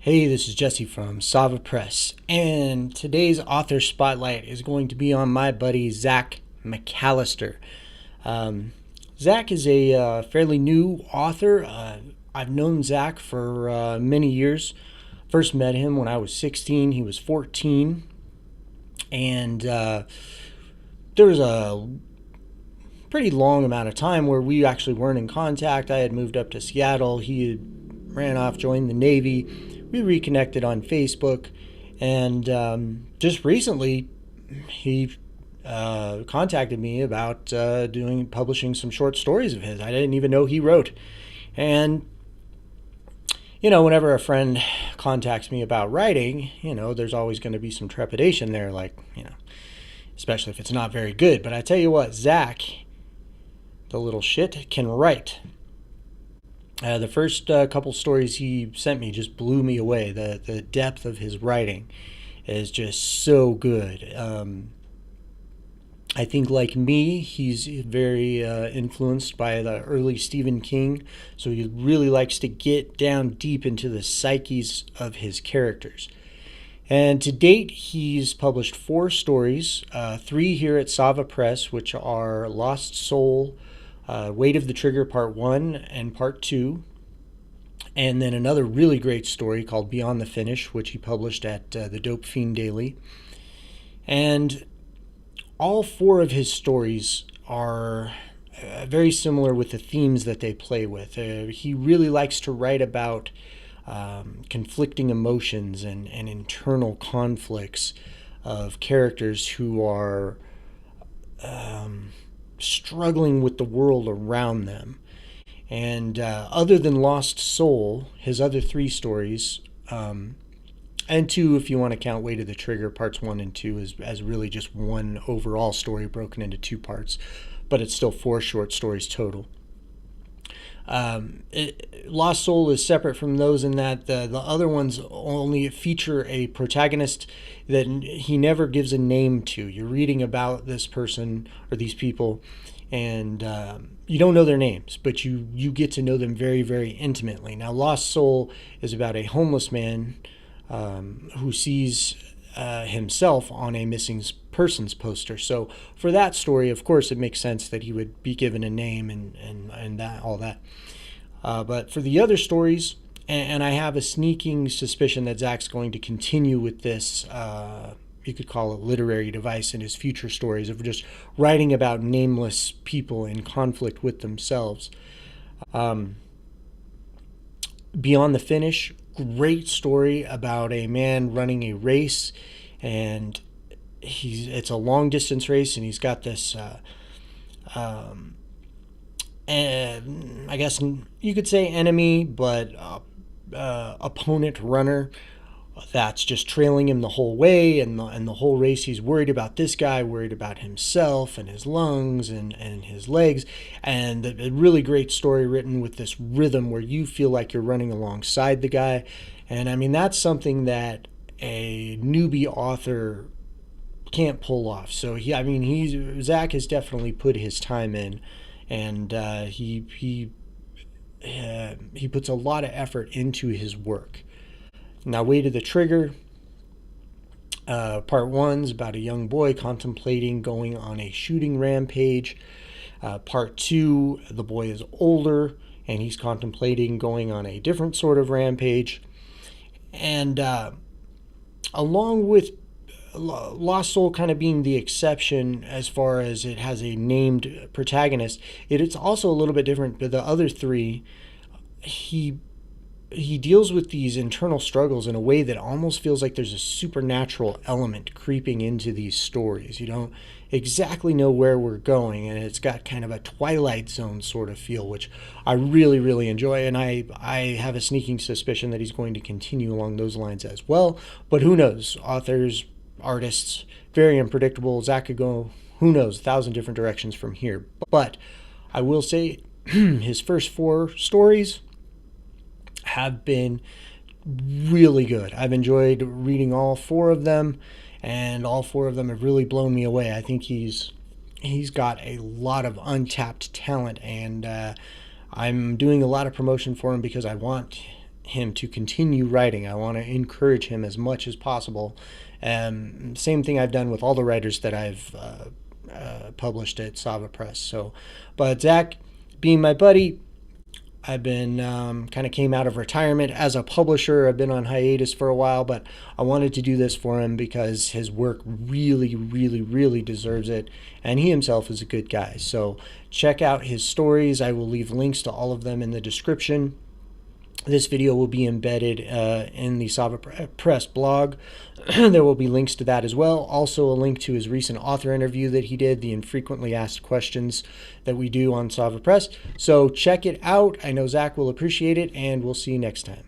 Hey, this is Jesse from Sava Press, and today's author spotlight is going to be on my buddy Zach McAllister. Um, Zach is a fairly new author. I've known Zach for many years. First met him when I was 16, he was 14, and there was a pretty long amount of time where we actually weren't in contact. I had moved up to Seattle. He had ran off, joined the Navy. We reconnected on Facebook, and just recently he contacted me about publishing some short stories of his. I didn't even know he wrote. And whenever a friend contacts me about writing, there's always going to be some trepidation there, especially if it's not very good. But I tell you what, Zach, the little shit, can write. The first couple stories he sent me just blew me away. The depth of his writing is just so good. I think, like me, he's very influenced by the early Stephen King, so he really likes to get down deep into the psyches of his characters. And to date, he's published 4 stories, 3 here at Sava Press, which are Lost Soul, Weight of the Trigger Part 1 and Part 2, and then another really great story called Beyond the Finish, which he published at the Dope Fiend Daily. And all 4 of his stories are very similar with the themes that they play with. He really likes to write about conflicting emotions and internal conflicts of characters who are struggling with the world around them. And other than Lost Soul, his other 3 stories, and 2 if you want to count Weight of the Trigger, parts 1 and 2 as really just one overall story broken into 2 parts, but it's still 4 short stories total. Lost Soul is separate from those in that the other ones only feature a protagonist that he never gives a name to. You're reading about this person or these people, and you don't know their names, but you get to know them very, very intimately. Now, Lost Soul is about a homeless man who sees himself on a missing persons poster. So for that story, of course, it makes sense that he would be given a name and that all that. But for the other stories, and I have a sneaking suspicion that Zach's going to continue with this, you could call it literary device in his future stories of just writing about nameless people in conflict with themselves. Beyond the Finish, great story about a man running a race, and it's a long distance race, and he's got this I guess you could say enemy, but opponent runner that's just trailing him the whole way, and the whole race he's worried about this guy, worried about himself and his lungs and his legs. And a really great story written with this rhythm where you feel like you're running alongside the guy. And I mean, that's something that a newbie author can't pull off. So Zach has definitely put his time in, and he puts a lot of effort into his work. Now, Weight of the Trigger, part 1's about a young boy contemplating going on a shooting rampage. Part 2, the boy is older and he's contemplating going on a different sort of rampage. And along with Lost Soul kind of being the exception as far as it has a named protagonist, it's also a little bit different. But the other 3, he deals with these internal struggles in a way that almost feels like there's a supernatural element creeping into these stories. You don't exactly know where we're going, and it's got kind of a Twilight Zone sort of feel, which I really, really enjoy. And I have a sneaking suspicion that he's going to continue along those lines as well. But who knows? Authors, artists, very unpredictable. Zach could go, who knows, 1,000 different directions from here. But I will say his first 4 stories have been really good. I've enjoyed reading all 4 of them, and all 4 of them have really blown me away. I think he's got a lot of untapped talent, and I'm doing a lot of promotion for him because I want him to continue writing. I want to encourage him as much as possible. Same thing I've done with all the writers that I've published at Sava Press. So, but Zach, being my buddy, I've been kind of came out of retirement as a publisher. I've been on hiatus for a while, but I wanted to do this for him because his work really, really, really deserves it. And he himself is a good guy. So check out his stories. I will leave links to all of them in the description. This video will be embedded in the Sava Press blog. There will be links to that as well. Also a link to his recent author interview that he did, the infrequently asked questions that we do on Sava Press. So check it out. I know Zach will appreciate it, and we'll see you next time.